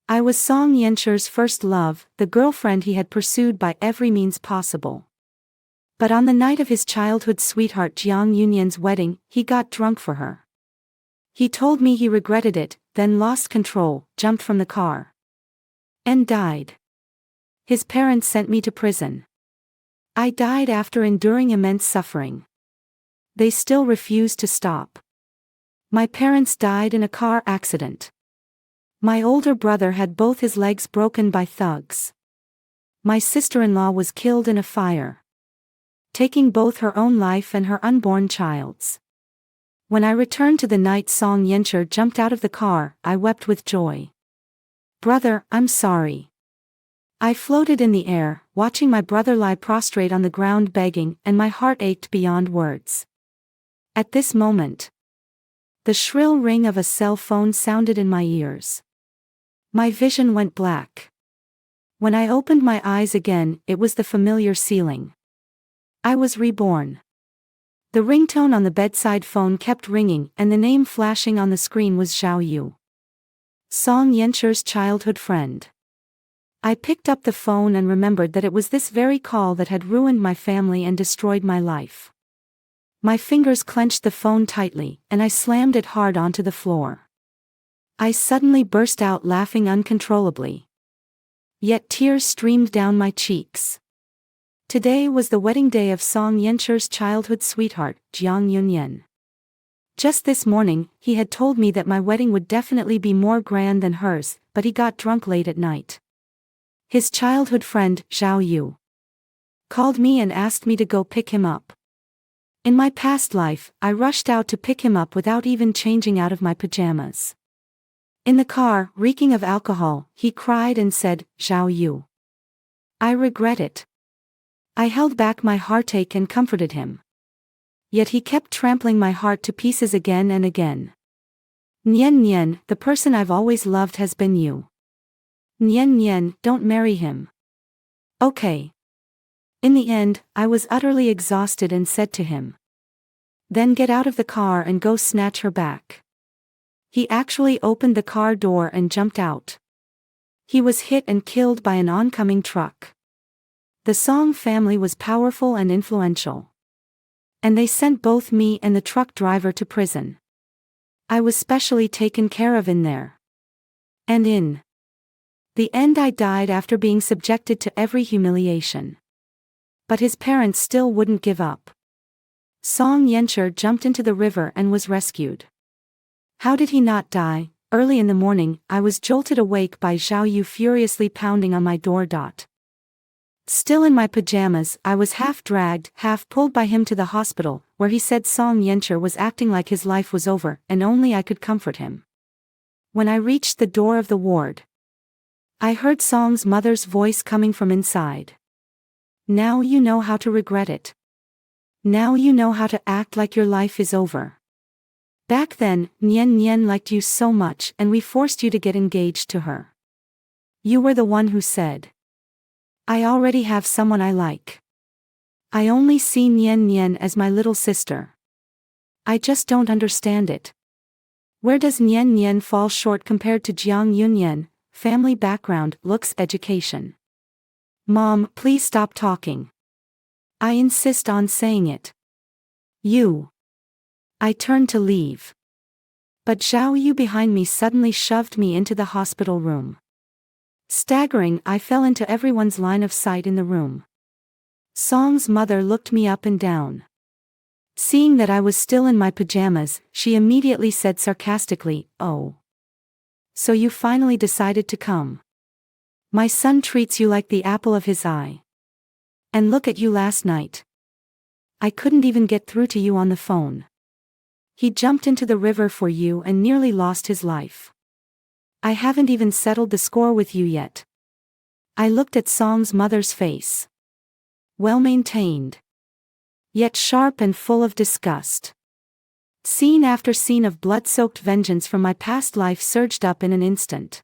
I was Song Yencher's first love, the girlfriend he had pursued by every means possible. But on the night of his childhood sweetheart Jiang Yunyan's wedding, he got drunk for her. He told me he regretted it, then lost control, jumped from the car, and died. His parents sent me to prison. I died after enduring immense suffering. They still refused to stop. My parents died in a car accident. My older brother had both his legs broken by thugs. My sister-in-law was killed in a fire, taking both her own life and her unborn child's. When I returned to the night Song Yencher jumped out of the car, I wept with joy. Brother, I'm sorry. I floated in the air, watching my brother lie prostrate on the ground begging, and my heart ached beyond words. At this moment, the shrill ring of a cell phone sounded in my ears. My vision went black. When I opened my eyes again, it was the familiar ceiling. I was reborn. The ringtone on the bedside phone kept ringing, and the name flashing on the screen was Xiao Yu, Song Yencher's childhood friend. I picked up the phone and remembered that it was this very call that had ruined my family and destroyed my life. My fingers clenched the phone tightly, and I slammed it hard onto the floor. I suddenly burst out laughing uncontrollably. Yet tears streamed down my cheeks. Today was the wedding day of Song Yencher's childhood sweetheart, Jiang Yunyan. Just this morning, he had told me that my wedding would definitely be more grand than hers, but he got drunk late at night. His childhood friend, Xiao Yu, called me and asked me to go pick him up. In my past life, I rushed out to pick him up without even changing out of my pajamas. In the car, reeking of alcohol, he cried and said, Xiao Yu, I regret it. I held back my heartache and comforted him. Yet he kept trampling my heart to pieces again and again. Nian Nian, the person I've always loved has been you. Nian Nian, don't marry him. Okay. In the end, I was utterly exhausted and said to him, then get out of the car and go snatch her back. He actually opened the car door and jumped out. He was hit and killed by an oncoming truck. The Song family was powerful and influential, and they sent both me and the truck driver to prison. I was specially taken care of in there. And in the end I died after being subjected to every humiliation. But his parents still wouldn't give up. Song Yencher jumped into the river and was rescued. How did he not die? Early in the morning, I was jolted awake by Xiao Yu furiously pounding on my door. Still in my pajamas, I was half dragged, half pulled by him to the hospital, where he said Song Yencher was acting like his life was over, and only I could comfort him. When I reached the door of the ward, I heard Song's mother's voice coming from inside. Now you know how to regret it. Now you know how to act like your life is over. Back then, Nian Nian liked you so much and we forced you to get engaged to her. You were the one who said, I already have someone I like. I only see Nian Nian as my little sister. I just don't understand it. Where does Nian Nian fall short compared to Jiang Yunyan? Family background, looks, education. Mom, please stop talking. I insist on saying it. You. I turned to leave. But Xiao Yu behind me suddenly shoved me into the hospital room. Staggering, I fell into everyone's line of sight in the room. Song's mother looked me up and down. Seeing that I was still in my pajamas, she immediately said sarcastically, oh. So you finally decided to come. My son treats you like the apple of his eye. And look at you last night. I couldn't even get through to you on the phone. He jumped into the river for you and nearly lost his life. I haven't even settled the score with you yet. I looked at Song's mother's face. Well maintained, yet sharp and full of disgust. Scene after scene of blood-soaked vengeance from my past life surged up in an instant.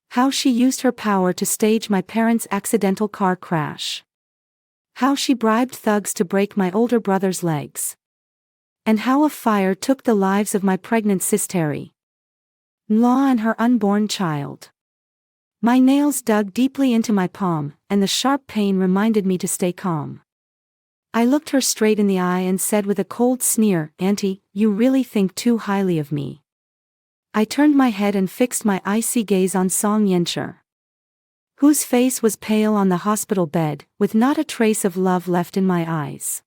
How she used her power to stage my parents' accidental car crash. How she bribed thugs to break my older brother's legs. And how a fire took the lives of my pregnant sister-in-law and her unborn child. My nails dug deeply into my palm, and the sharp pain reminded me to stay calm. I looked her straight in the eye and said with a cold sneer, "Auntie, you really think too highly of me." I turned my head and fixed my icy gaze on Song Yencher, whose face was pale on the hospital bed, with not a trace of love left in my eyes.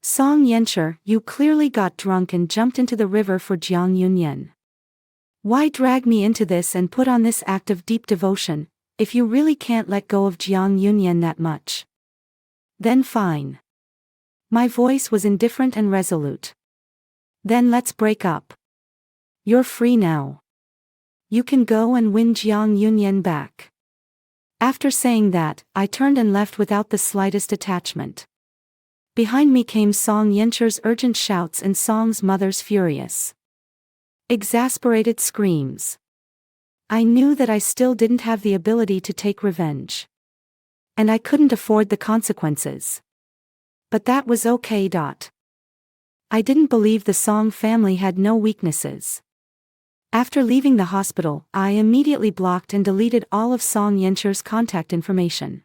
"Song Yencher, you clearly got drunk and jumped into the river for Jiang Yunyan. Why drag me into this and put on this act of deep devotion, if you really can't let go of Jiang Yunyan that much? Then fine." My voice was indifferent and resolute. "Then let's break up. You're free now. You can go and win Jiang Yunyan back." After saying that, I turned and left without the slightest attachment. Behind me came Song Yencher's urgent shouts and Song's mother's furious, exasperated screams. I knew that I still didn't have the ability to take revenge. And I couldn't afford the consequences. But that was okay. I didn't believe the Song family had no weaknesses. After leaving the hospital, I immediately blocked and deleted all of Song Yencher's contact information.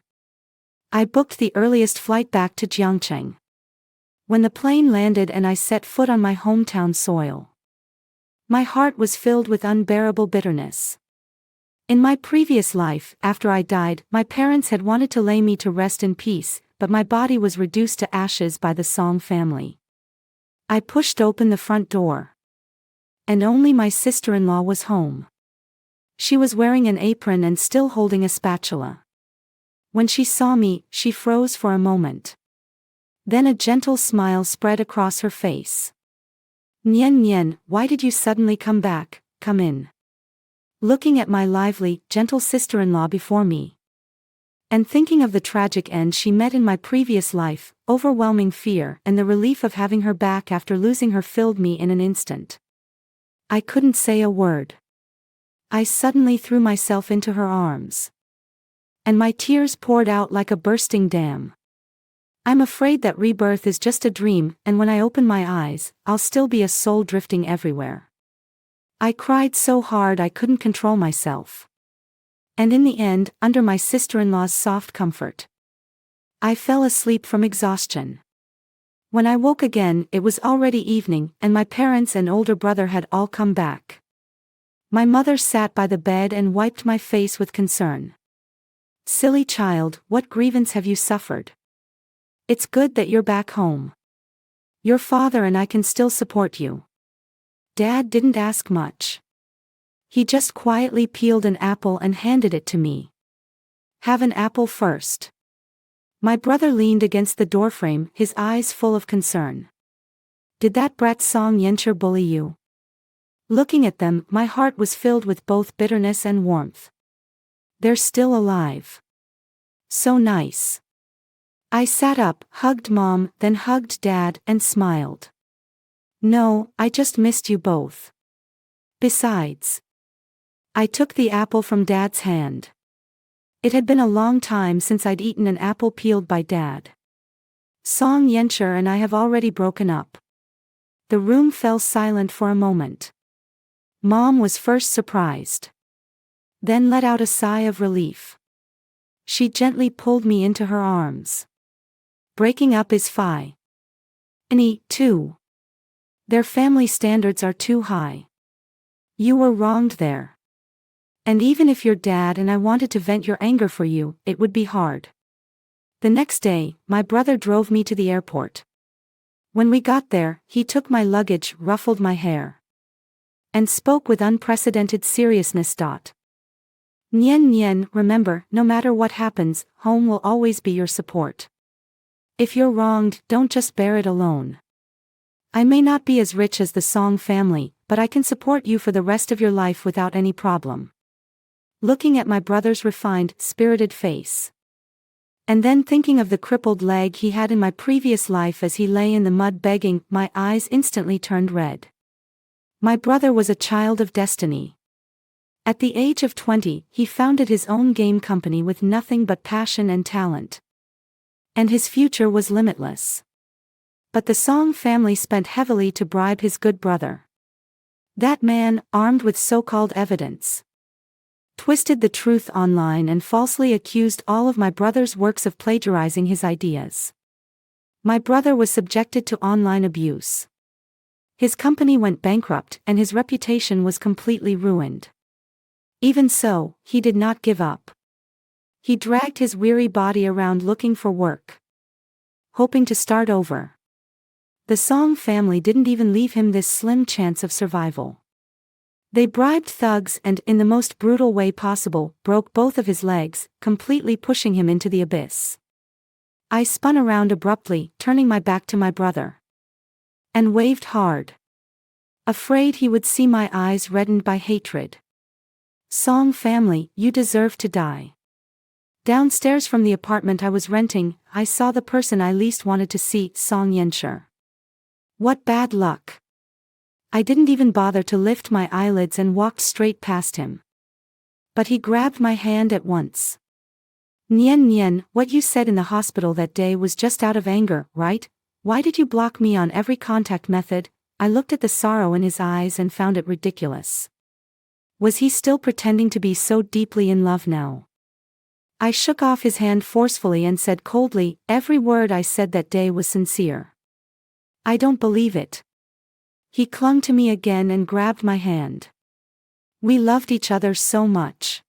I booked the earliest flight back to Jiangcheng. When the plane landed and I set foot on my hometown soil, my heart was filled with unbearable bitterness. In my previous life, after I died, my parents had wanted to lay me to rest in peace, but my body was reduced to ashes by the Song family. I pushed open the front door. And only my sister-in-law was home. She was wearing an apron and still holding a spatula. When she saw me, she froze for a moment. Then a gentle smile spread across her face. "Nian Nian, why did you suddenly come back? Come in." Looking at my lively, gentle sister-in-law before me, and thinking of the tragic end she met in my previous life, overwhelming fear and the relief of having her back after losing her filled me in an instant. I couldn't say a word. I suddenly threw myself into her arms. And my tears poured out like a bursting dam. I'm afraid that rebirth is just a dream, and when I open my eyes, I'll still be a soul drifting everywhere. I cried so hard I couldn't control myself. And in the end, under my sister-in-law's soft comfort, I fell asleep from exhaustion. When I woke again, it was already evening, and my parents and older brother had all come back. My mother sat by the bed and wiped my face with concern. "Silly child, what grievance have you suffered? It's good that you're back home. Your father and I can still support you." Dad didn't ask much. He just quietly peeled an apple and handed it to me. "Have an apple first." My brother leaned against the doorframe, his eyes full of concern. "Did that brat Song Yencher bully you?" Looking at them, my heart was filled with both bitterness and warmth. They're still alive. So nice. I sat up, hugged Mom, then hugged Dad, and smiled. "No, I just missed you both. Besides." I took the apple from Dad's hand. It had been a long time since I'd eaten an apple peeled by Dad. "Song Yencher and I have already broken up." The room fell silent for a moment. Mom was first surprised, then let out a sigh of relief. She gently pulled me into her arms. "Breaking up is fine. Too. Their family standards are too high. You were wronged there. And even if your dad and I wanted to vent your anger for you, it would be hard." The next day, my brother drove me to the airport. When we got there, he took my luggage, ruffled my hair, and spoke with unprecedented seriousness. "Nian Nian, remember, no matter what happens, home will always be your support. If you're wronged, don't just bear it alone. I may not be as rich as the Song family, but I can support you for the rest of your life without any problem." Looking at my brother's refined, spirited face, and then thinking of the crippled leg he had in my previous life as he lay in the mud begging, my eyes instantly turned red. My brother was a child of destiny. At the age of 20, he founded his own game company with nothing but passion and talent. And his future was limitless. But the Song family spent heavily to bribe his good brother. That man, armed with so-called evidence, twisted the truth online and falsely accused all of my brother's works of plagiarizing his ideas. My brother was subjected to online abuse. His company went bankrupt and his reputation was completely ruined. Even so, he did not give up. He dragged his weary body around looking for work, hoping to start over. The Song family didn't even leave him this slim chance of survival. They bribed thugs and, in the most brutal way possible, broke both of his legs, completely pushing him into the abyss. I spun around abruptly, turning my back to my brother, and waved hard, afraid he would see my eyes reddened by hatred. Song family, you deserve to die. Downstairs from the apartment I was renting, I saw the person I least wanted to see, Song Yenshur. What bad luck. I didn't even bother to lift my eyelids and walked straight past him. But he grabbed my hand at once. Nien Nien, what you said in the hospital that day was just out of anger, right? Why did you block me on every contact method? I looked at the sorrow in his eyes and found it ridiculous. Was he still pretending to be so deeply in love now? I shook off his hand forcefully and said coldly, every word I said that day was sincere. I don't believe it. He clung to me again and grabbed my hand. We loved each other so much.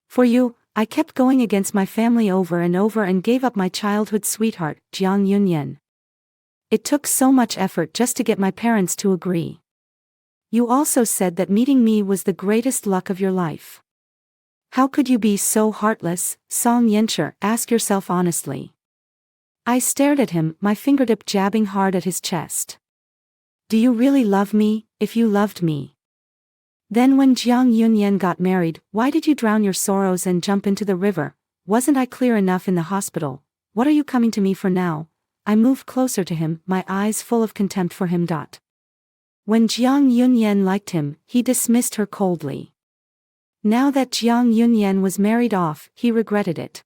For you, I kept going against my family over and over and gave up my childhood sweetheart, Jiang Yunyan. It took so much effort just to get my parents to agree. You also said that meeting me was the greatest luck of your life. How could you be so heartless, Song Yenshur? Ask yourself honestly. I stared at him, my fingertip jabbing hard at his chest. Do you really love me? If you loved me, then when Jiang Yunyan got married, why did you drown your sorrows and jump into the river? Wasn't I clear enough in the hospital? What are you coming to me for now? I moved closer to him, my eyes full of contempt for him. When Jiang Yunyan liked him, he dismissed her coldly. Now that Jiang Yunyan was married off, he regretted it.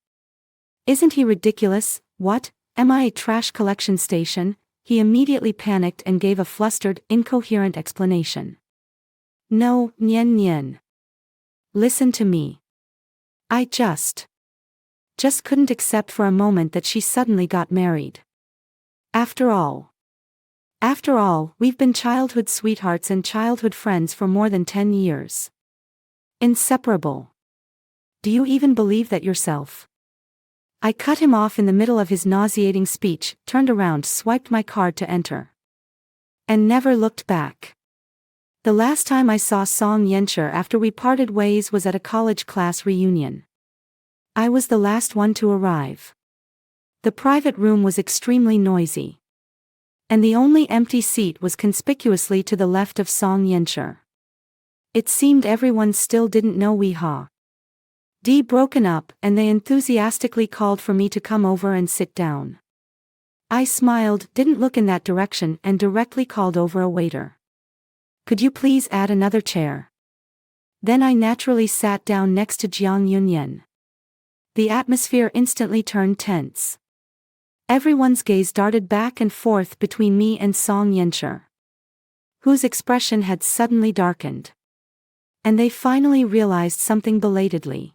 Isn't he ridiculous? What? Am I a trash collection station? He immediately panicked and gave a flustered, incoherent explanation. No, Nien Nien. Listen to me. I just couldn't accept for a moment that she suddenly got married. After all, we've been childhood sweethearts and childhood friends for more than 10 years. Inseparable. Do you even believe that yourself? I cut him off in the middle of his nauseating speech, turned around, swiped my card to enter, and never looked back. The last time I saw Song Yenshur after we parted ways was at a college class reunion. I was the last one to arrive. The private room was extremely noisy, and the only empty seat was conspicuously to the left of Song Yenshur. It seemed everyone still didn't know we had broken up, and they enthusiastically called for me to come over and sit down. I smiled, didn't look in that direction, and directly called over a waiter. Could you please add another chair? Then I naturally sat down next to Jiang Yunyan. The atmosphere instantly turned tense. Everyone's gaze darted back and forth between me and Song Yenshur, whose expression had suddenly darkened. And they finally realized something belatedly.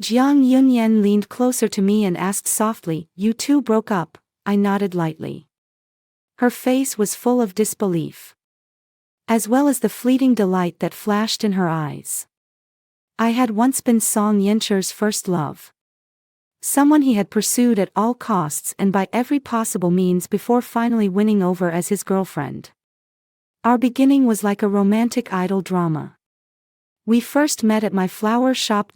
Jiang Yunyan leaned closer to me and asked softly, "You two broke up?" I nodded lightly. Her face was full of disbelief, as well as the fleeting delight that flashed in her eyes. I had once been Song Yenshur's first love. Someone he had pursued at all costs and by every possible means before finally winning over as his girlfriend. Our beginning was like a romantic idol drama. We first met at my flower shop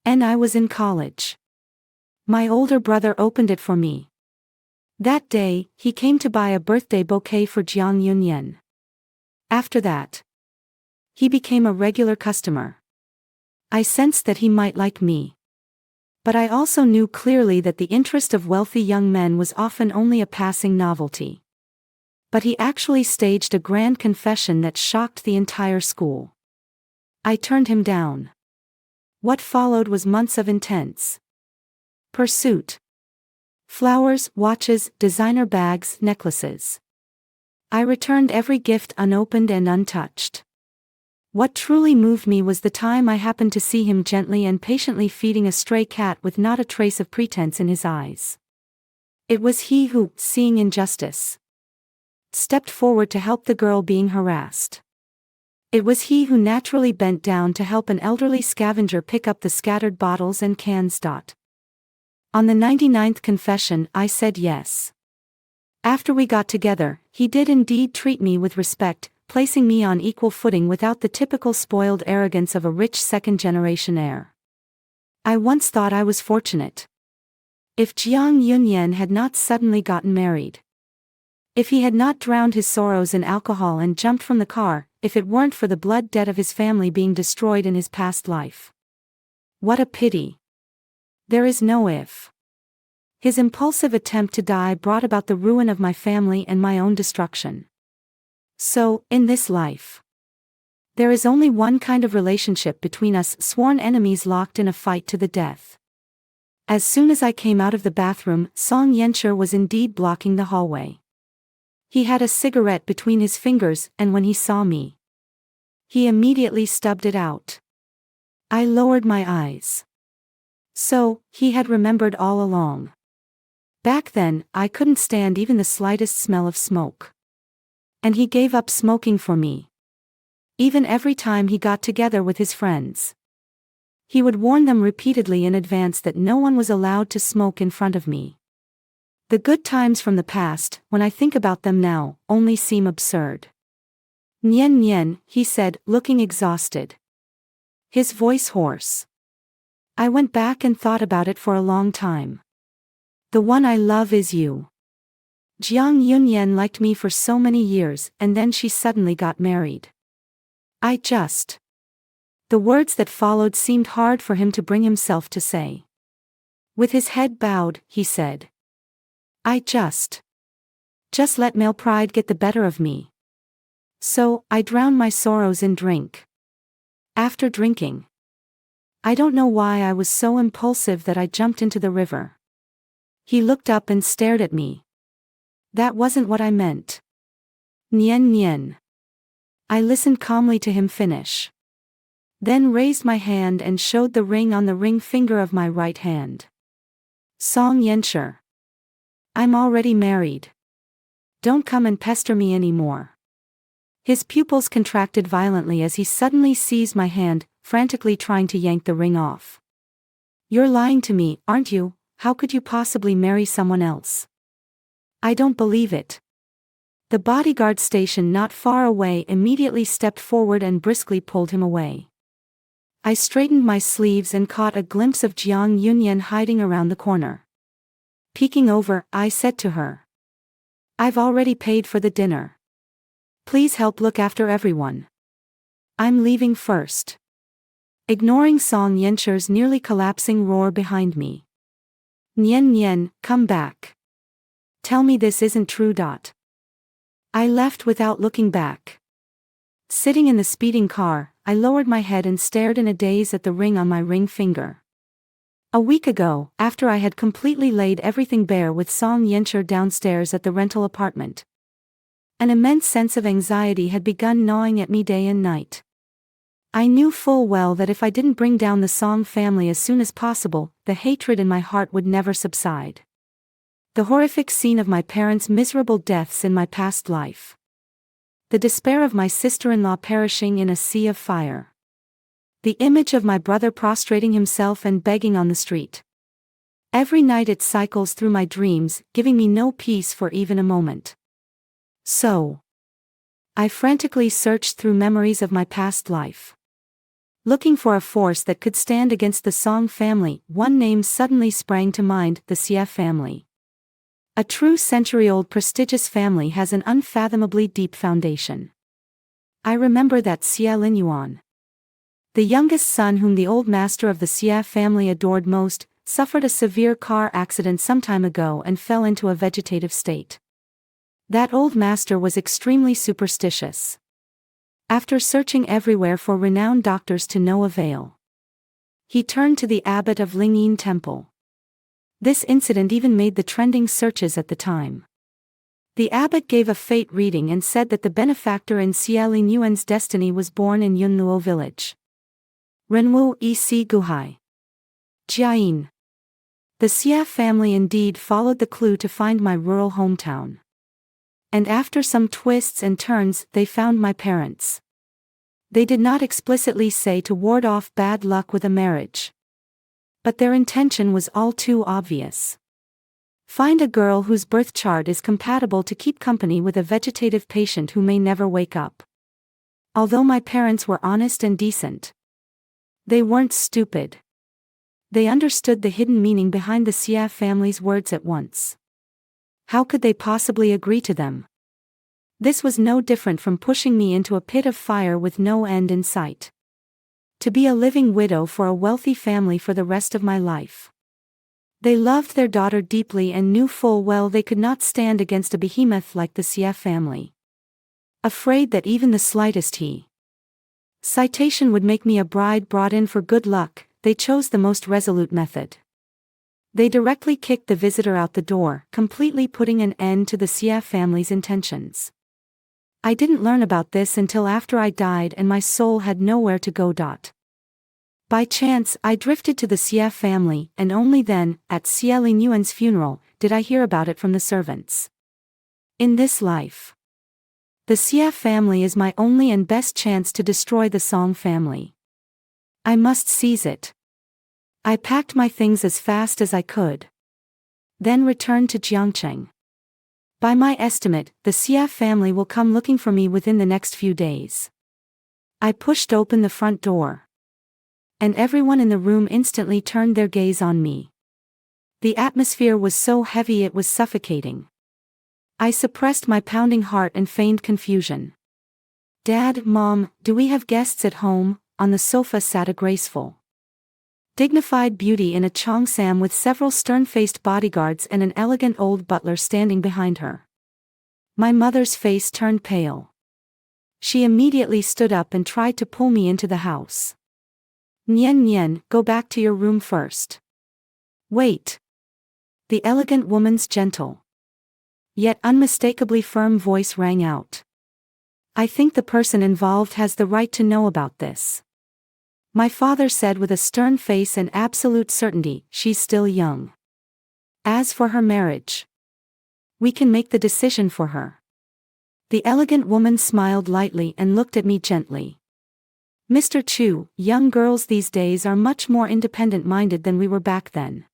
and I was in college. My older brother opened it for me. That day, he came to buy a birthday bouquet for Jiang Yunyan. After that, he became a regular customer. I sensed that he might like me. But I also knew clearly that the interest of wealthy young men was often only a passing novelty. But he actually staged a grand confession that shocked the entire school. I turned him down. What followed was months of intense pursuit. Flowers, watches, designer bags, necklaces. I returned every gift unopened and untouched. What truly moved me was the time I happened to see him gently and patiently feeding a stray cat with not a trace of pretense in his eyes. It was he who, seeing injustice, stepped forward to help the girl being harassed. It was he who naturally bent down to help an elderly scavenger pick up the scattered bottles and cans. On the 99th confession, I said yes. After we got together, he did indeed treat me with respect, placing me on equal footing without the typical spoiled arrogance of a rich second-generation heir. I once thought I was fortunate. If Jiang Yunyan had not suddenly gotten married, if he had not drowned his sorrows in alcohol and jumped from the car, if it weren't for the blood debt of his family being destroyed in his past life. What a pity. There is no if. His impulsive attempt to die brought about the ruin of my family and my own destruction. So, in this life, there is only one kind of relationship between us, sworn enemies locked in a fight to the death. As soon as I came out of the bathroom, Song Yenshi was indeed blocking the hallway. He had a cigarette between his fingers, and when he saw me, he immediately stubbed it out. I lowered my eyes. So, he had remembered all along. Back then, I couldn't stand even the slightest smell of smoke. And he gave up smoking for me. Even every time he got together with his friends, he would warn them repeatedly in advance that no one was allowed to smoke in front of me. The good times from the past, when I think about them now, only seem absurd. Nian Nian, he said, looking exhausted. His voice hoarse. I went back and thought about it for a long time. The one I love is you. Jiang Yunyan liked me for so many years, and then she suddenly got married. The words that followed seemed hard for him to bring himself to say. With his head bowed, he said, Just let male pride get the better of me. So, I drowned my sorrows in drink. After drinking, I don't know why I was so impulsive that I jumped into the river. He looked up and stared at me. That wasn't what I meant. Nian Nian. I listened calmly to him finish. Then raised my hand and showed the ring on the ring finger of my right hand. Song Yenshi. I'm already married. Don't come and pester me anymore. His pupils contracted violently as he suddenly seized my hand, frantically trying to yank the ring off. You're lying to me, aren't you? How could you possibly marry someone else? I don't believe it. The bodyguard station not far away immediately stepped forward and briskly pulled him away. I straightened my sleeves and caught a glimpse of Jiang Yunyan hiding around the corner. Peeking over, I said to her, I've already paid for the dinner. Please help look after everyone. I'm leaving first. Ignoring Song Yenshi's nearly collapsing roar behind me. Nian Nian, come back. Tell me this isn't true. I left without looking back. Sitting in the speeding car, I lowered my head and stared in a daze at the ring on my ring finger. A week ago, after I had completely laid everything bare with Song Yenshi downstairs at the rental apartment, an immense sense of anxiety had begun gnawing at me day and night. I knew full well that if I didn't bring down the Song family as soon as possible, the hatred in my heart would never subside. The horrific scene of my parents' miserable deaths in my past life. The despair of my sister-in-law perishing in a sea of fire. The image of my brother prostrating himself and begging on the street. Every night it cycles through my dreams, giving me no peace for even a moment. So, I frantically searched through memories of my past life. Looking for a force that could stand against the Song family, one name suddenly sprang to mind, the Xie family. A true century-old prestigious family has an unfathomably deep foundation. I remember that Xie Linyuan, the youngest son whom the old master of the Xie family adored most, suffered a severe car accident some time ago and fell into a vegetative state. That old master was extremely superstitious. After searching everywhere for renowned doctors to no avail, he turned to the abbot of Lingyin Temple. This incident even made the trending searches at the time. The abbot gave a fate reading and said that the benefactor in Xia Lingyuan's destiny was born in Yunluo village. Renwu Ec Guhai. Jiayin. The Xia family indeed followed the clue to find my rural hometown. And after some twists and turns, they found my parents. They did not explicitly say to ward off bad luck with a marriage. But their intention was all too obvious. Find a girl whose birth chart is compatible to keep company with a vegetative patient who may never wake up. Although my parents were honest and decent, they weren't stupid. They understood the hidden meaning behind the Xia family's words at once. How could they possibly agree to them? This was no different from pushing me into a pit of fire with no end in sight. To be a living widow for a wealthy family for the rest of my life. They loved their daughter deeply and knew full well they could not stand against a behemoth like the Xia family. Afraid that even the slightest citation would make me a bride brought in for good luck, they chose the most resolute method. They directly kicked the visitor out the door, completely putting an end to the Xia family's intentions. I didn't learn about this until after I died and my soul had nowhere to go. By chance, I drifted to the Xia family, and only then, at Xia Lingyuan's funeral, did I hear about it from the servants. In this life, the Xia family is my only and best chance to destroy the Song family. I must seize it. I packed my things as fast as I could. Then returned to Jiangcheng. By my estimate, the Xia family will come looking for me within the next few days. I pushed open the front door. And everyone in the room instantly turned their gaze on me. The atmosphere was so heavy it was suffocating. I suppressed my pounding heart and feigned confusion. "Dad, Mom, do we have guests at home?" On the sofa sat a graceful, dignified beauty in a cheongsam with several stern-faced bodyguards and an elegant old butler standing behind her. My mother's face turned pale. She immediately stood up and tried to pull me into the house. "Nian Nian, go back to your room first." "Wait." The elegant woman's gentle, yet unmistakably firm voice rang out. "I think the person involved has the right to know about this." My father said with a stern face and absolute certainty, "She's still young. As for her marriage, we can make the decision for her." The elegant woman smiled lightly and looked at me gently. "Mr. Chu, young girls these days are much more independent-minded than we were back then.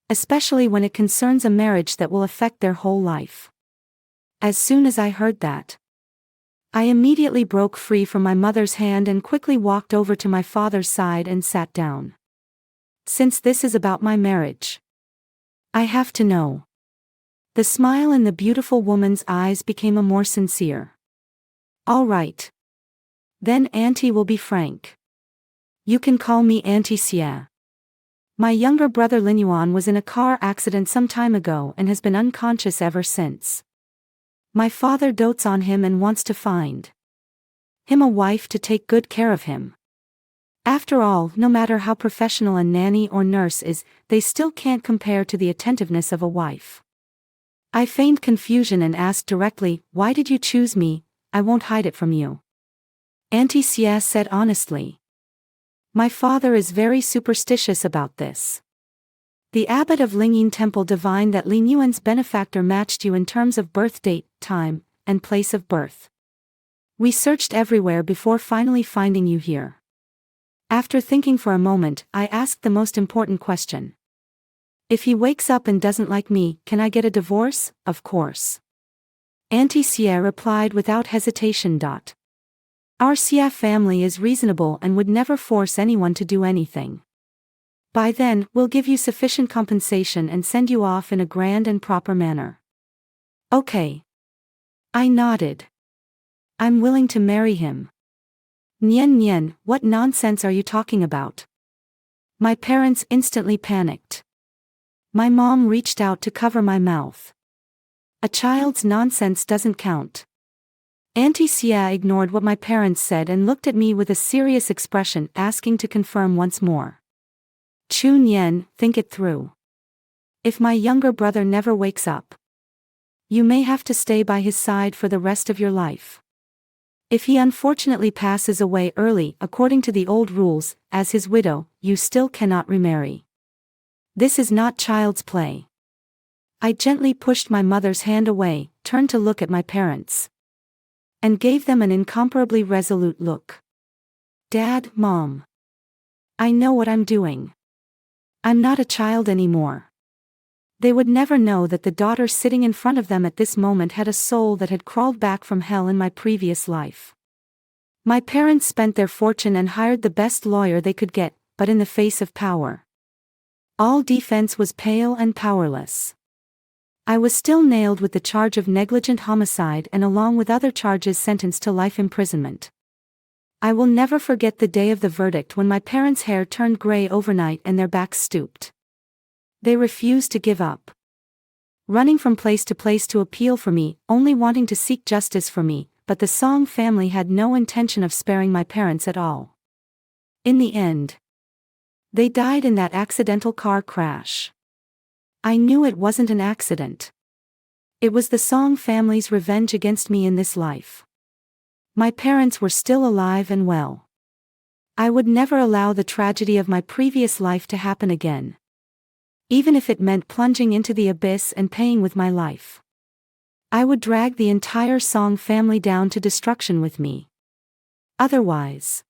Especially when it concerns a marriage that will affect their whole life." As soon as I heard that, I immediately broke free from my mother's hand and quickly walked over to my father's side and sat down. "Since this is about my marriage, I have to know." The smile in the beautiful woman's eyes became a more sincere. "All right. Then Auntie will be frank. You can call me Auntie Xia. My younger brother Linyuan was in a car accident some time ago and has been unconscious ever since. My father dotes on him and wants to find him a wife to take good care of him. After all, no matter how professional a nanny or nurse is, they still can't compare to the attentiveness of a wife." I feigned confusion and asked directly, "Why did you choose me? I won't hide it from you." Auntie Xia said honestly, "My father is very superstitious about this. The abbot of Lingyin Temple divined that Linyuan's benefactor matched you in terms of birth date, time, and place of birth. We searched everywhere before finally finding you here." After thinking for a moment, I asked the most important question. "If he wakes up and doesn't like me, can I get a divorce?" "Of course." Auntie Xia replied without hesitation. "Our Xia family is reasonable and would never force anyone to do anything. By then, we'll give you sufficient compensation and send you off in a grand and proper manner." "Okay." I nodded. "I'm willing to marry him." "Nian Nian, what nonsense are you talking about?" My parents instantly panicked. My mom reached out to cover my mouth. "A child's nonsense doesn't count." Auntie Xia ignored what my parents said and looked at me with a serious expression, asking to confirm once more. "Chu Nian, think it through. If my younger brother never wakes up, You may have to stay by his side for the rest of your life. If he unfortunately passes away early according to the old rules, as his widow, you still cannot remarry. This is not child's play. I gently pushed my mother's hand away, turned to look at my parents, and gave them an incomparably resolute look. Dad, Mom. I know what I'm doing. I'm not a child anymore. They would never know that the daughter sitting in front of them at this moment had a soul that had crawled back from hell in my previous life. My parents spent their fortune and hired the best lawyer they could get, but in the face of power, all defense was pale and powerless. I was still nailed with the charge of negligent homicide and along with other charges sentenced to life imprisonment. I will never forget the day of the verdict when my parents' hair turned gray overnight and their backs stooped. They refused to give up, running from place to place to appeal for me, only wanting to seek justice for me, but the Song family had no intention of sparing my parents at all. In the end, they died in that accidental car crash. I knew it wasn't an accident. It was the Song family's revenge against me in this life. My parents were still alive and well. I would never allow the tragedy of my previous life to happen again, even if it meant plunging into the abyss and paying with my life. I would drag the entire Song family down to destruction with me. Otherwise,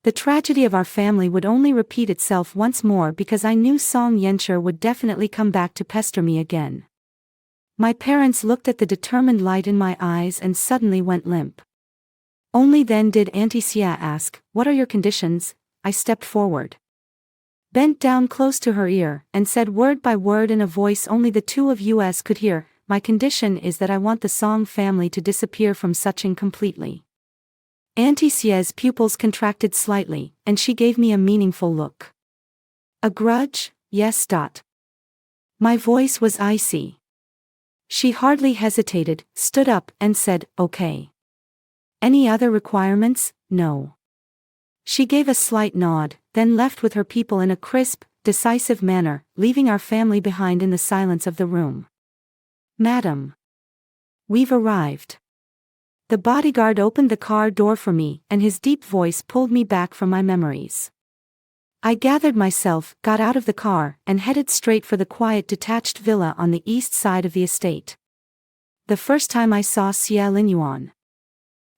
the tragedy of our family would only repeat itself once more because I knew Song Yenchur would definitely come back to pester me again. My parents looked at the determined light in my eyes and suddenly went limp. Only then did Auntie Sia ask, "What are your conditions?" I stepped forward, bent down close to her ear, and said word by word in a voice only the two of us could hear, "My condition is that I want the Song family to disappear from Suching completely." Auntie Sia's pupils contracted slightly, and she gave me a meaningful look. "A grudge, yes. My voice was icy. She hardly hesitated, stood up, and said, "Okay. Any other requirements?" "No." She gave a slight nod, then left with her people in a crisp, decisive manner, leaving our family behind in the silence of the room. "Madam, we've arrived." The bodyguard opened the car door for me, and his deep voice pulled me back from my memories. I gathered myself, got out of the car, and headed straight for the quiet detached villa on the east side of the estate. The first time I saw Xia Linyuan,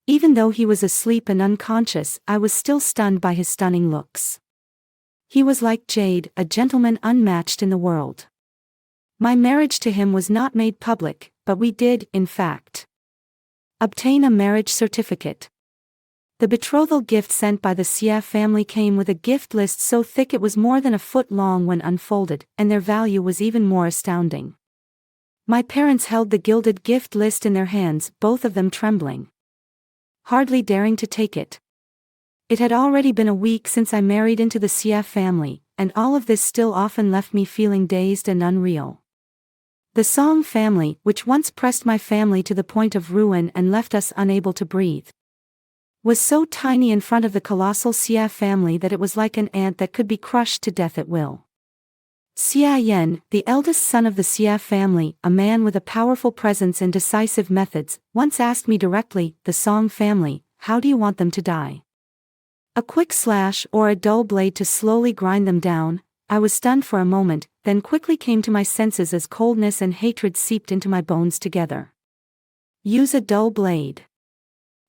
even though he was asleep and unconscious, I was still stunned by his stunning looks. He was like jade, a gentleman unmatched in the world. My marriage to him was not made public, but we did, in fact, obtain a marriage certificate. The betrothal gift sent by the Xia family came with a gift list so thick it was more than a foot long when unfolded, and their value was even more astounding. My parents held the gilded gift list in their hands, both of them trembling, hardly daring to take it. It had already been a week since I married into the Xia family, and all of this still often left me feeling dazed and unreal. The Song family, which once pressed my family to the point of ruin and left us unable to breathe, was so tiny in front of the colossal Xia family that it was like an ant that could be crushed to death at will. Xia Yan, the eldest son of the Xia family, a man with a powerful presence and decisive methods, once asked me directly, "The Song family, how do you want them to die? A quick slash or a dull blade to slowly grind them down?" I was stunned for a moment, then quickly came to my senses as coldness and hatred seeped into my bones together. "Use a dull blade.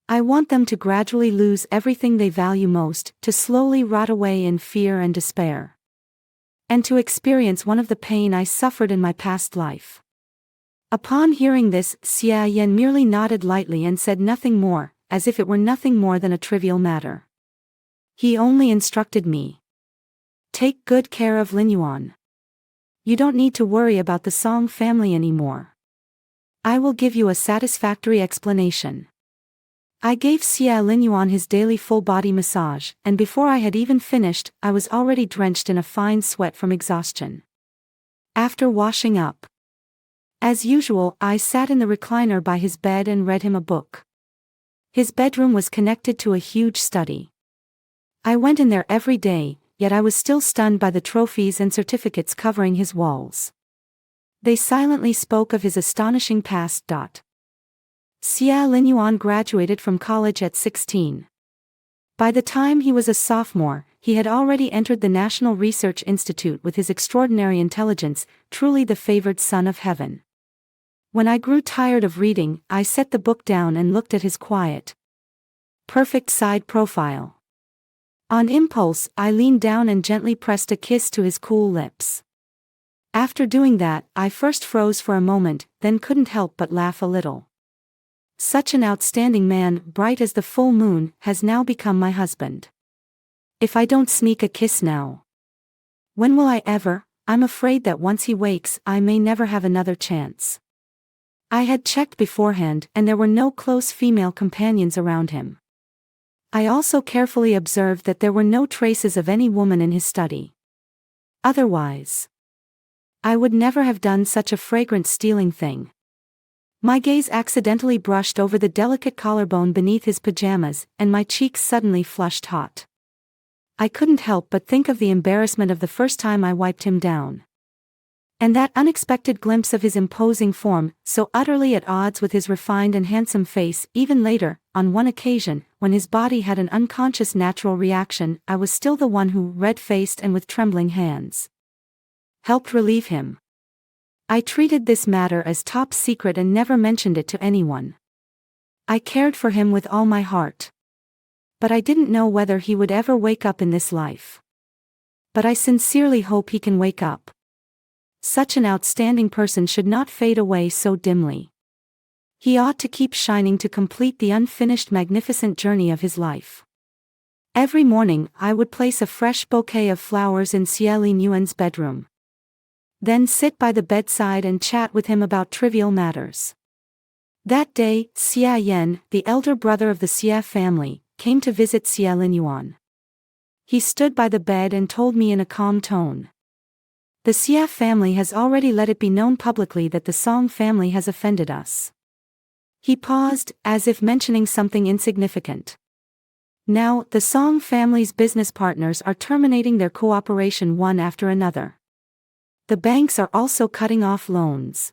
I want them to gradually lose everything they value most, to slowly rot away in fear and despair, and to experience one of the pain I suffered in my past life." Upon hearing this, Xia Yan merely nodded lightly and said nothing more, as if it were nothing more than a trivial matter. He only instructed me, "Take good care of Linyuan. You don't need to worry about the Song family anymore. I will give you a satisfactory explanation." I gave Xia Linyuan his daily full-body massage, and before I had even finished, I was already drenched in a fine sweat from exhaustion. After washing up, as usual, I sat in the recliner by his bed and read him a book. His bedroom was connected to a huge study. I went in there every day, yet I was still stunned by the trophies and certificates covering his walls. They silently spoke of his astonishing past. Xia Linyuan graduated from college at 16. By the time he was a sophomore, he had already entered the National Research Institute with his extraordinary intelligence, truly the favored son of heaven. When I grew tired of reading, I set the book down and looked at his quiet, perfect side profile. On impulse, I leaned down and gently pressed a kiss to his cool lips. After doing that, I first froze for a moment, then couldn't help but laugh a little. Such an outstanding man, bright as the full moon, has now become my husband. If I don't sneak a kiss now, when will I ever? I'm afraid that once he wakes, I may never have another chance. I had checked beforehand, and there were no close female companions around him. I also carefully observed that there were no traces of any woman in his study. Otherwise, I would never have done such a fragrance-stealing thing. My gaze accidentally brushed over the delicate collarbone beneath his pajamas, and my cheeks suddenly flushed hot. I couldn't help but think of the embarrassment of the first time I wiped him down. And that unexpected glimpse of his imposing form, so utterly at odds with his refined and handsome face. Even later, on one occasion, when his body had an unconscious natural reaction, I was still the one who, red-faced and with trembling hands, helped relieve him. I treated this matter as top secret and never mentioned it to anyone. I cared for him with all my heart. But I didn't know whether he would ever wake up in this life. But I sincerely hope he can wake up. Such an outstanding person should not fade away so dimly. He ought to keep shining to complete the unfinished magnificent journey of his life. Every morning, I would place a fresh bouquet of flowers in Xia Linyuan's bedroom. Then sit by the bedside and chat with him about trivial matters. That day, Xia Yan, the elder brother of the Xia family, came to visit Xia Linyuan. He stood by the bed and told me in a calm tone. The Xia family has already let it be known publicly that the Song family has offended us. He paused, as if mentioning something insignificant. Now, the Song family's business partners are terminating their cooperation one after another. The banks are also cutting off loans.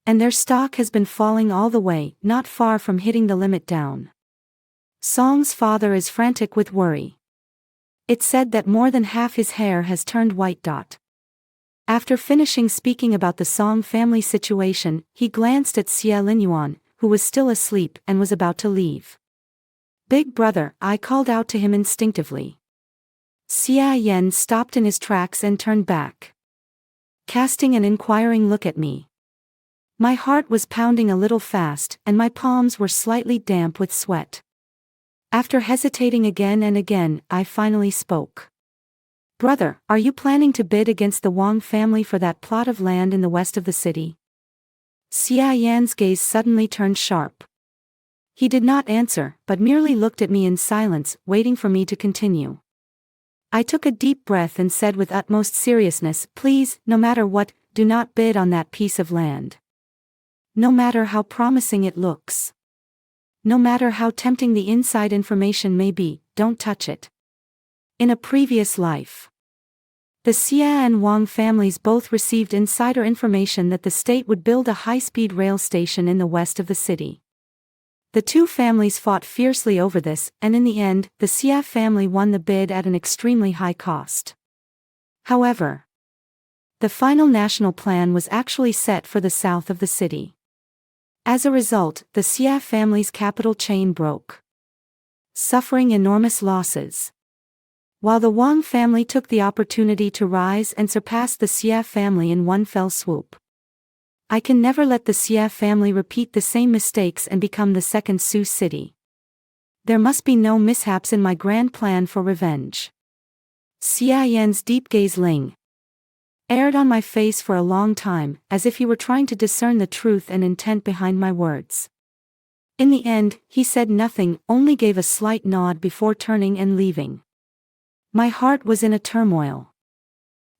And their stock has been falling all the way, not far from hitting the limit down. Song's father is frantic with worry. It's said that more than half his hair has turned white. After finishing speaking about the Song family situation, he glanced at Xia Linyuan, who was still asleep and was about to leave. "Big brother," I called out to him instinctively. Xia Yan stopped in his tracks and turned back, casting an inquiring look at me. My heart was pounding a little fast, and my palms were slightly damp with sweat. After hesitating again and again, I finally spoke. "Brother, are you planning to bid against the Wang family for that plot of land in the west of the city?" Xia Yan's gaze suddenly turned sharp. He did not answer, but merely looked at me in silence, waiting for me to continue. I took a deep breath and said with utmost seriousness, "Please, no matter what, do not bid on that piece of land. No matter how promising it looks. No matter how tempting the inside information may be, don't touch it." In a previous life, the Xia and Wang families both received insider information that the state would build a high-speed rail station in the west of the city. The two families fought fiercely over this, and in the end, the Xia family won the bid at an extremely high cost. However, the final national plan was actually set for the south of the city. As a result, the Xia family's capital chain broke, suffering enormous losses, while the Wang family took the opportunity to rise and surpass the Xia family in one fell swoop. I can never let the Xia family repeat the same mistakes and become the second Sioux city. There must be no mishaps in my grand plan for revenge. Xia Yan's deep gaze aired on my face for a long time, as if he were trying to discern the truth and intent behind my words. In the end, he said nothing, only gave a slight nod before turning and leaving. My heart was in a turmoil,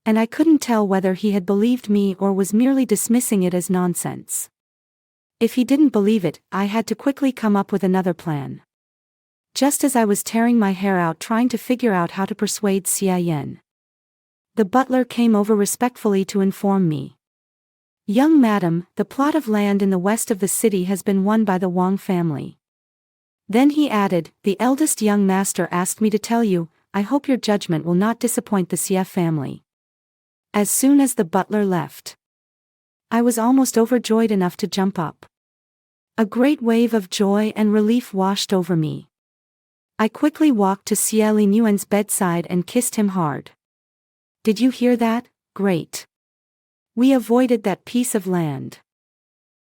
and I couldn't tell whether he had believed me or was merely dismissing it as nonsense. If he didn't believe it, I had to quickly come up with another plan. Just as I was tearing my hair out trying to figure out how to persuade Xia Yan, the butler came over respectfully to inform me. Young madam, the plot of land in the west of the city has been won by the Wang family. Then he added, the eldest young master asked me to tell you, I hope your judgment will not disappoint the Xie family. As soon as the butler left, I was almost overjoyed enough to jump up. A great wave of joy and relief washed over me. I quickly walked to Xie Linyuan's bedside and kissed him hard. Did you hear that? Great. We avoided that piece of land.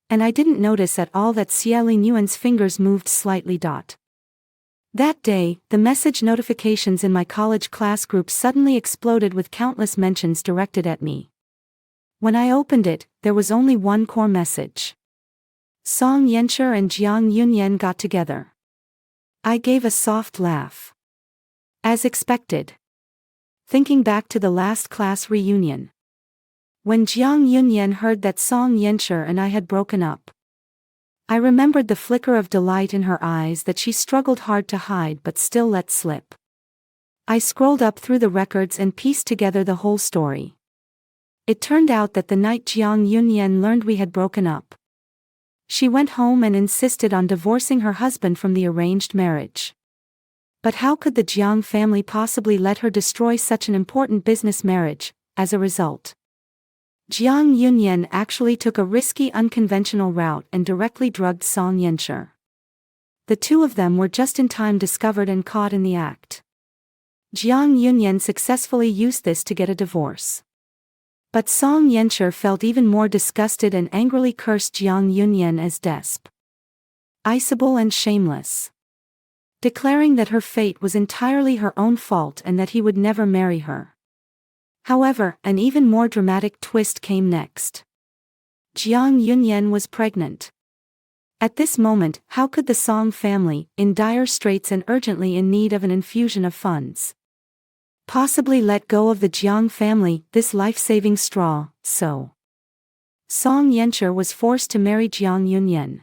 And I didn't notice at all that Xie Linyuan's fingers moved slightly. That day, the message notifications in my college class group suddenly exploded with countless mentions directed at me. When I opened it, there was only one core message. Song Yanshi and Jiang Yunyan got together. I gave a soft laugh. As expected. Thinking back to the last class reunion. When Jiang Yunyan heard that Song Yanshi and I had broken up, I remembered the flicker of delight in her eyes that she struggled hard to hide but still let slip. I scrolled up through the records and pieced together the whole story. It turned out that the night Jiang Yunyan learned we had broken up, she went home and insisted on divorcing her husband from the arranged marriage. But how could the Jiang family possibly let her destroy such an important business marriage? As a result, Jiang Yunyan actually took a risky unconventional route and directly drugged Song Yanshi. The two of them were just in time discovered and caught in the act. Jiang Yunyan successfully used this to get a divorce. But Song Yanshi felt even more disgusted and angrily cursed Jiang Yunyan as despicable and shameless, declaring that her fate was entirely her own fault and that he would never marry her. However, an even more dramatic twist came next. Jiang Yunyan was pregnant. At this moment, how could the Song family, in dire straits and urgently in need of an infusion of funds, possibly let go of the Jiang family, this life-saving straw? So Song Yanshi was forced to marry Jiang Yunyan.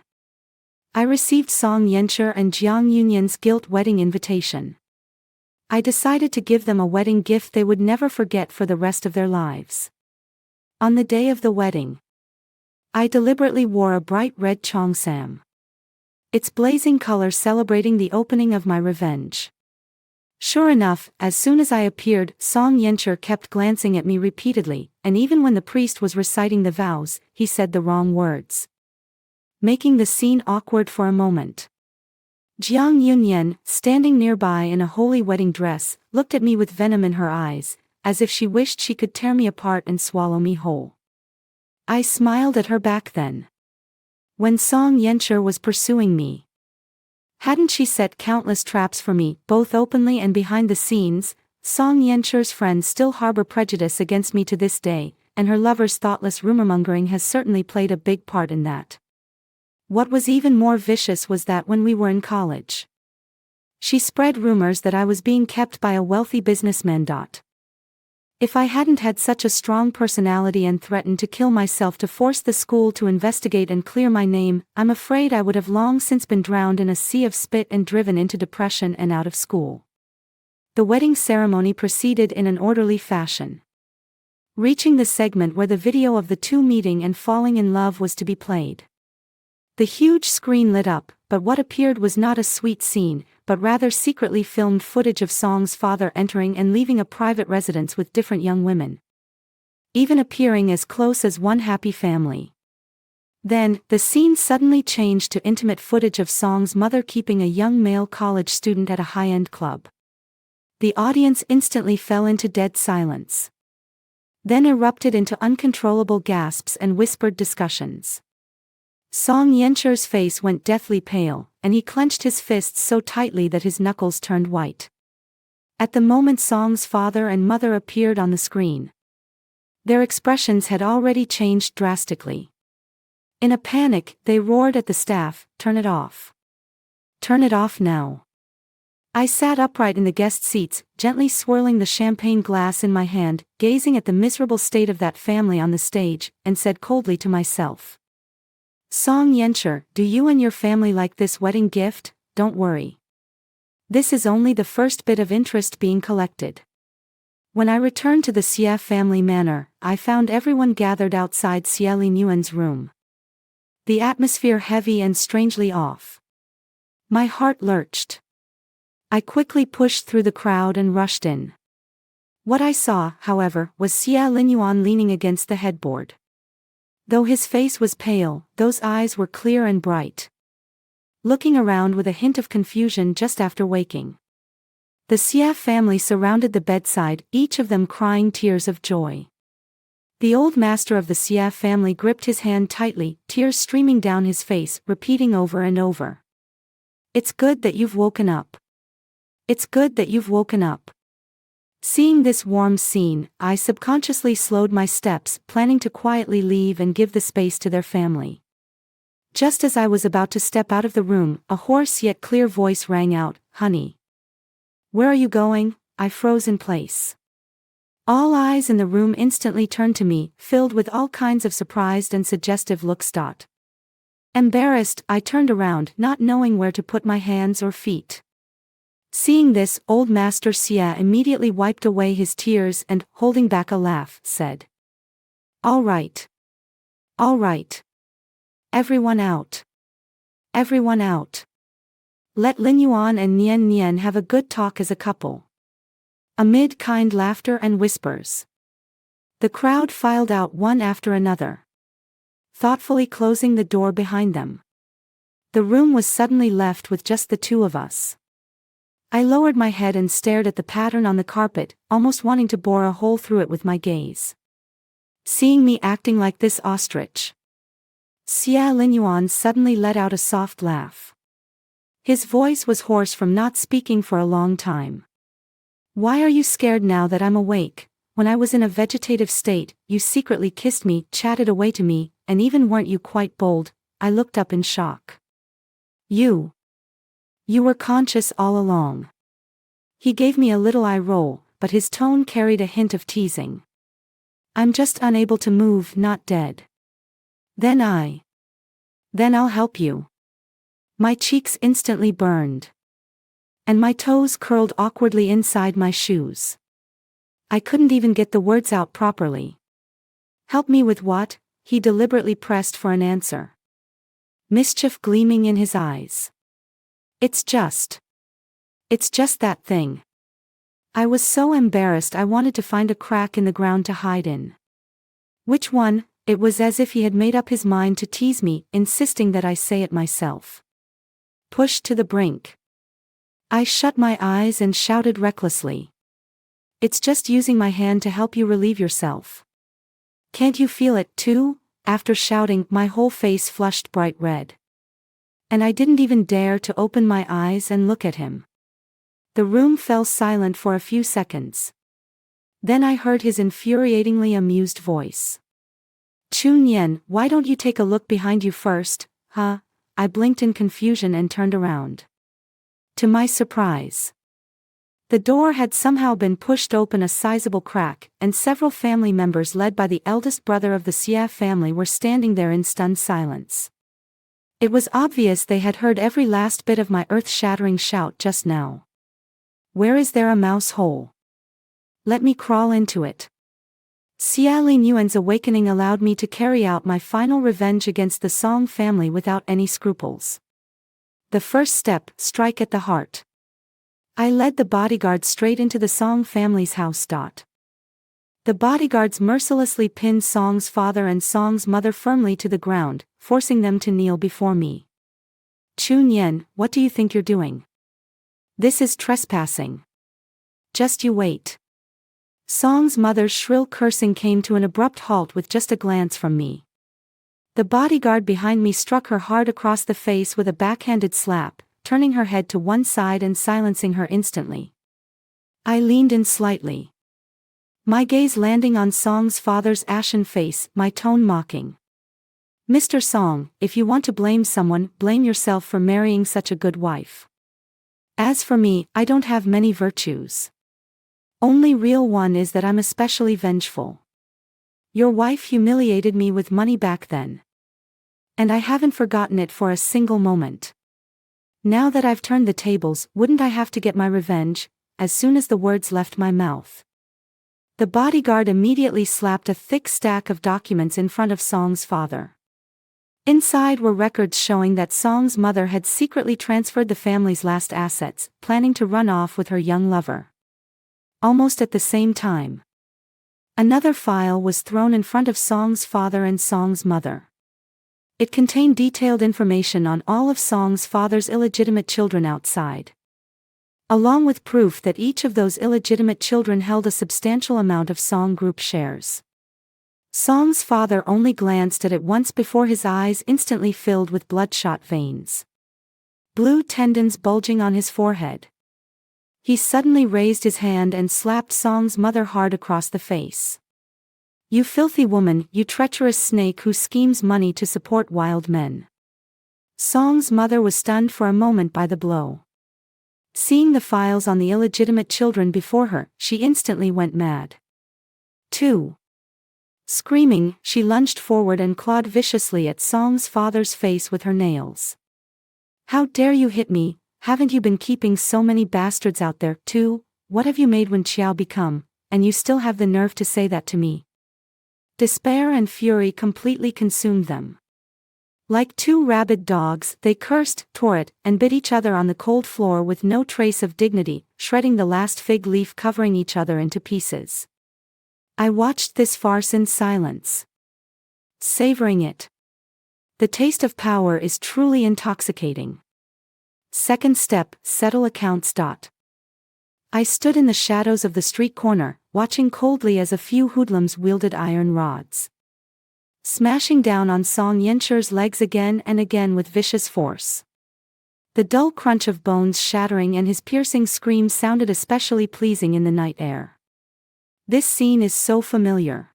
I received Song Yanshi and Jiang Yunyan's guilt wedding invitation. I decided to give them a wedding gift they would never forget for the rest of their lives. On the day of the wedding, I deliberately wore a bright red cheongsam, its blazing color celebrating the opening of my revenge. Sure enough, as soon as I appeared, Song Yanshi kept glancing at me repeatedly, and even when the priest was reciting the vows, he said the wrong words, making the scene awkward for a moment. Jiang Yunyan, standing nearby in a holy wedding dress, looked at me with venom in her eyes, as if she wished she could tear me apart and swallow me whole. I smiled at her back then, when Song Yanshi was pursuing me. Hadn't she set countless traps for me, both openly and behind the scenes? Song Yanshi's friends still harbor prejudice against me to this day, and her lover's thoughtless rumormongering has certainly played a big part in that. What was even more vicious was that when we were in college, she spread rumors that I was being kept by a wealthy businessman. If I hadn't had such a strong personality and threatened to kill myself to force the school to investigate and clear my name, I'm afraid I would have long since been drowned in a sea of spit and driven into depression and out of school. The wedding ceremony proceeded in an orderly fashion. Reaching the segment where the video of the two meeting and falling in love was to be played, the huge screen lit up, but what appeared was not a sweet scene, but rather secretly filmed footage of Song's father entering and leaving a private residence with different young women, even appearing as close as one happy family. Then, the scene suddenly changed to intimate footage of Song's mother keeping a young male college student at a high-end club. The audience instantly fell into dead silence, then erupted into uncontrollable gasps and whispered discussions. Song Yanshi's face went deathly pale, and he clenched his fists so tightly that his knuckles turned white. At the moment Song's father and mother appeared on the screen, their expressions had already changed drastically. In a panic, they roared at the staff, "Turn it off. Turn it off now." I sat upright in the guest seats, gently swirling the champagne glass in my hand, gazing at the miserable state of that family on the stage, and said coldly to myself, "Song Yanshi, do you and your family like this wedding gift? Don't worry. This is only the first bit of interest being collected. When I returned to the Xie family manor, I found everyone gathered outside Xie Linyuan's room. The atmosphere heavy and strangely off. My heart lurched. I quickly pushed through the crowd and rushed in. What I saw, however, was Xie Linyuan leaning against the headboard. Though his face was pale, those eyes were clear and bright. Looking around with a hint of confusion just after waking. The Xie family surrounded the bedside, each of them crying tears of joy. The old master of the Xie family gripped his hand tightly, tears streaming down his face, repeating over and over. "It's good that you've woken up. It's good that you've woken up." Seeing this warm scene, I subconsciously slowed my steps, planning to quietly leave and give the space to their family. Just as I was about to step out of the room, a hoarse yet clear voice rang out, "Honey. Where are you going?" I froze in place. All eyes in the room instantly turned to me, filled with all kinds of surprised and suggestive looks. Embarrassed, I turned around, not knowing where to put my hands or feet. Seeing this, old Master Xie immediately wiped away his tears and, holding back a laugh, said, "All right. All right. Everyone out. Everyone out. Let Linyuan and Nian Nian have a good talk as a couple." Amid kind laughter and whispers, the crowd filed out one after another, thoughtfully closing the door behind them. The room was suddenly left with just the two of us. I lowered my head and stared at the pattern on the carpet, almost wanting to bore a hole through it with my gaze. Seeing me acting like this ostrich, Xie Linyuan suddenly let out a soft laugh. His voice was hoarse from not speaking for a long time. "Why are you scared now that I'm awake? When I was in a vegetative state, you secretly kissed me, chatted away to me, and even weren't you quite bold?" I looked up in shock. You were conscious all along." He gave me a little eye roll, but his tone carried a hint of teasing. "I'm just unable to move, not dead." Then I'll help you." My cheeks instantly burned. And my toes curled awkwardly inside my shoes. I couldn't even get the words out properly. "Help me with what?" he deliberately pressed for an answer. Mischief gleaming in his eyes. It's just that thing." I was so embarrassed I wanted to find a crack in the ground to hide in. Which one? It was as if he had made up his mind to tease me, insisting that I say it myself. Pushed to the brink, I shut my eyes and shouted recklessly. "It's just using my hand to help you relieve yourself. Can't you feel it, too?" After shouting, my whole face flushed bright red. And I didn't even dare to open my eyes and look at him. The room fell silent for a few seconds. Then I heard his infuriatingly amused voice. "Chun Yen, why don't you take a look behind you first, huh?" I blinked in confusion and turned around. To my surprise, the door had somehow been pushed open a sizable crack, and several family members led by the eldest brother of the Xie family were standing there in stunned silence. It was obvious they had heard every last bit of my earth-shattering shout just now. "Where is there a mouse hole? Let me crawl into it." Xie Linyuan's awakening allowed me to carry out my final revenge against the Song family without any scruples. The first step, strike at the heart. I led the bodyguard straight into the Song family's house. The bodyguards mercilessly pinned Song's father and Song's mother firmly to the ground, forcing them to kneel before me. "Chun Yen, what do you think you're doing? This is trespassing. Just you wait." Song's mother's shrill cursing came to an abrupt halt with just a glance from me. The bodyguard behind me struck her hard across the face with a backhanded slap, turning her head to one side and silencing her instantly. I leaned in slightly, my gaze landing on Song's father's ashen face, my tone mocking. "Mr. Song, if you want to blame someone, blame yourself for marrying such a good wife. As for me, I don't have many virtues. Only real one is that I'm especially vengeful. Your wife humiliated me with money back then. And I haven't forgotten it for a single moment. Now that I've turned the tables, wouldn't I have to get my revenge?" As soon as the words left my mouth, The bodyguard immediately slapped a thick stack of documents in front of Song's father. Inside were records showing that Song's mother had secretly transferred the family's last assets, planning to run off with her young lover. Almost at the same time, another file was thrown in front of Song's father and Song's mother. It contained detailed information on all of Song's father's illegitimate children outside, along with proof that each of those illegitimate children held a substantial amount of Song Group shares. Song's father only glanced at it once before his eyes instantly filled with bloodshot veins, blue tendons bulging on his forehead. He suddenly raised his hand and slapped Song's mother hard across the face. "You filthy woman, you treacherous snake who schemes money to support wild men." Song's mother was stunned for a moment by the blow. Seeing the files on the illegitimate children before her, she instantly went mad. 2. Screaming, she lunged forward and clawed viciously at Song's father's face with her nails. "How dare you hit me? Haven't you been keeping so many bastards out there, too? What have you made Wen Qiao become, and you still have the nerve to say that to me?" Despair and fury completely consumed them. Like two rabid dogs, they cursed, tore at, and bit each other on the cold floor with no trace of dignity, shredding the last fig leaf covering each other into pieces. I watched this farce in silence, savoring it. The taste of power is truly intoxicating. Second step, settle accounts. I stood in the shadows of the street corner, watching coldly as a few hoodlums wielded iron rods, smashing down on Song Yencher's legs again and again with vicious force. The dull crunch of bones shattering and his piercing scream sounded especially pleasing in the night air. This scene is so familiar.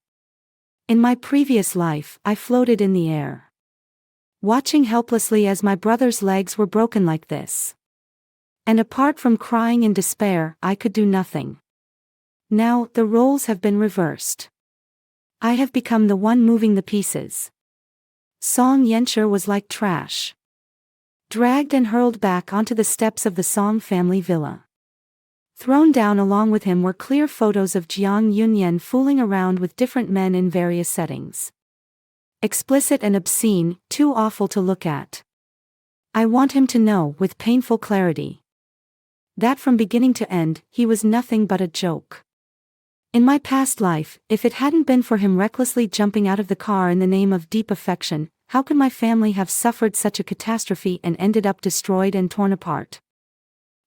In my previous life, I floated in the air, watching helplessly as my brother's legs were broken like this. And apart from crying in despair, I could do nothing. Now, the roles have been reversed. I have become the one moving the pieces. Song Yencher was like trash, dragged and hurled back onto the steps of the Song family villa. Thrown down along with him were clear photos of Jiang Yunyan fooling around with different men in various settings. Explicit and obscene, too awful to look at. I want him to know, with painful clarity, that from beginning to end, he was nothing but a joke. In my past life, if it hadn't been for him recklessly jumping out of the car in the name of deep affection, how could my family have suffered such a catastrophe and ended up destroyed and torn apart?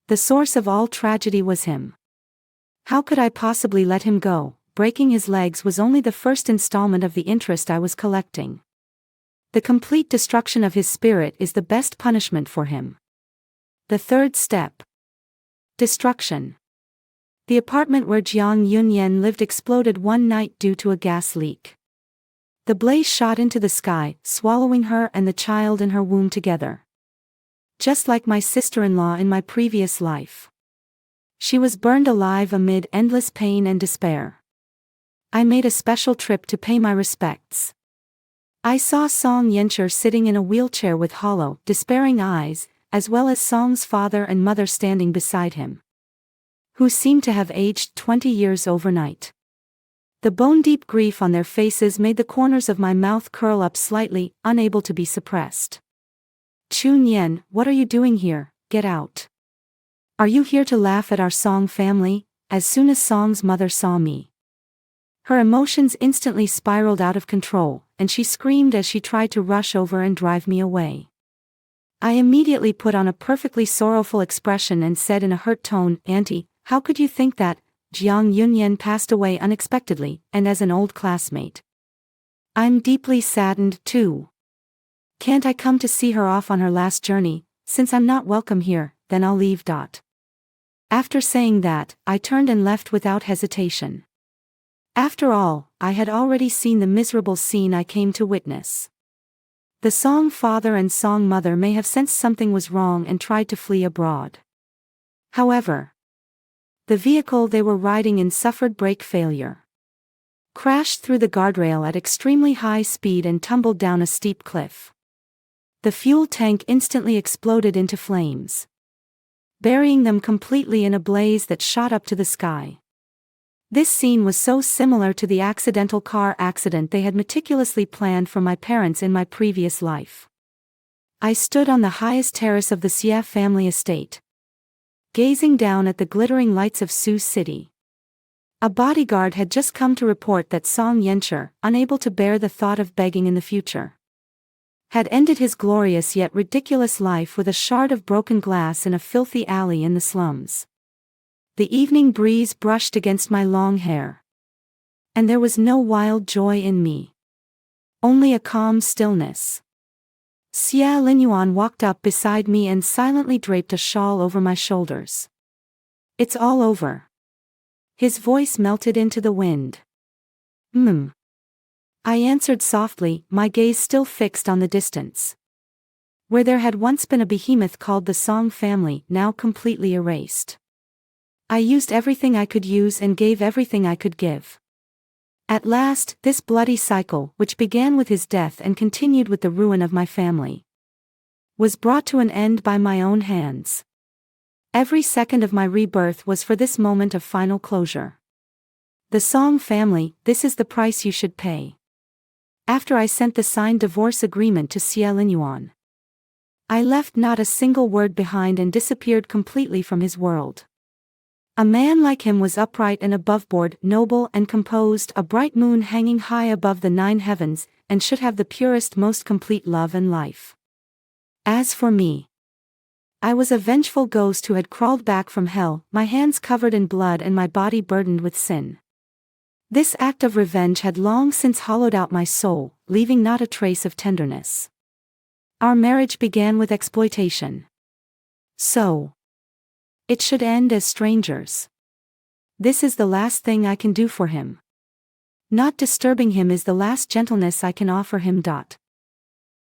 The source of all tragedy was him. How could I possibly let him go? Breaking his legs was only the first installment of the interest I was collecting. The complete destruction of his spirit is the best punishment for him. The third step. Destruction. The apartment where Jiang Yunyan lived exploded one night due to a gas leak. The blaze shot into the sky, swallowing her and the child in her womb together. Just like my sister-in-law in my previous life. She was burned alive amid endless pain and despair. I made a special trip to pay my respects. I saw Song Yencher sitting in a wheelchair with hollow, despairing eyes, as well as Song's father and mother standing beside him, who seemed to have aged 20 years overnight. The bone-deep grief on their faces made the corners of my mouth curl up slightly, unable to be suppressed. "Chun Yen, what are you doing here? Get out. Are you here to laugh at our Song family?" As soon as Song's mother saw me, her emotions instantly spiraled out of control, and she screamed as she tried to rush over and drive me away. I immediately put on a perfectly sorrowful expression and said in a hurt tone, "Auntie, how could you think that? Jiang Yunyan passed away unexpectedly, and as an old classmate. I'm deeply saddened, too. Can't I come to see her off on her last journey? Since I'm not welcome here, then I'll leave. After saying that, I turned and left without hesitation. After all, I had already seen the miserable scene I came to witness. The Song father and Song mother may have sensed something was wrong and tried to flee abroad. However, the vehicle they were riding in suffered brake failure, crashed through the guardrail at extremely high speed and tumbled down a steep cliff. The fuel tank instantly exploded into flames, burying them completely in a blaze that shot up to the sky. This scene was so similar to the accidental car accident they had meticulously planned for my parents in my previous life. I stood on the highest terrace of the Xia family estate, gazing down at the glittering lights of Sioux City. A bodyguard had just come to report that Song Yencher, unable to bear the thought of begging in the future, had ended his glorious yet ridiculous life with a shard of broken glass in a filthy alley in the slums. The evening breeze brushed against my long hair, and there was no wild joy in me, only a calm stillness. Xia Linyuan walked up beside me and silently draped a shawl over my shoulders. "It's all over." His voice melted into the wind. I answered softly, my gaze still fixed on the distance, where there had once been a behemoth called the Song family, now completely erased. I used everything I could use and gave everything I could give. At last, this bloody cycle, which began with his death and continued with the ruin of my family, was brought to an end by my own hands. Every second of my rebirth was for this moment of final closure. The Song family, this is the price you should pay. After I sent the signed divorce agreement to Xia Linyuan, I left not a single word behind and disappeared completely from his world. A man like him was upright and aboveboard, noble and composed, a bright moon hanging high above the 9 heavens, and should have the purest, most complete love and life. As for me, I was a vengeful ghost who had crawled back from hell, my hands covered in blood and my body burdened with sin. This act of revenge had long since hollowed out my soul, leaving not a trace of tenderness. Our marriage began with exploitation, so it should end as strangers. This is the last thing I can do for him. Not disturbing him is the last gentleness I can offer him.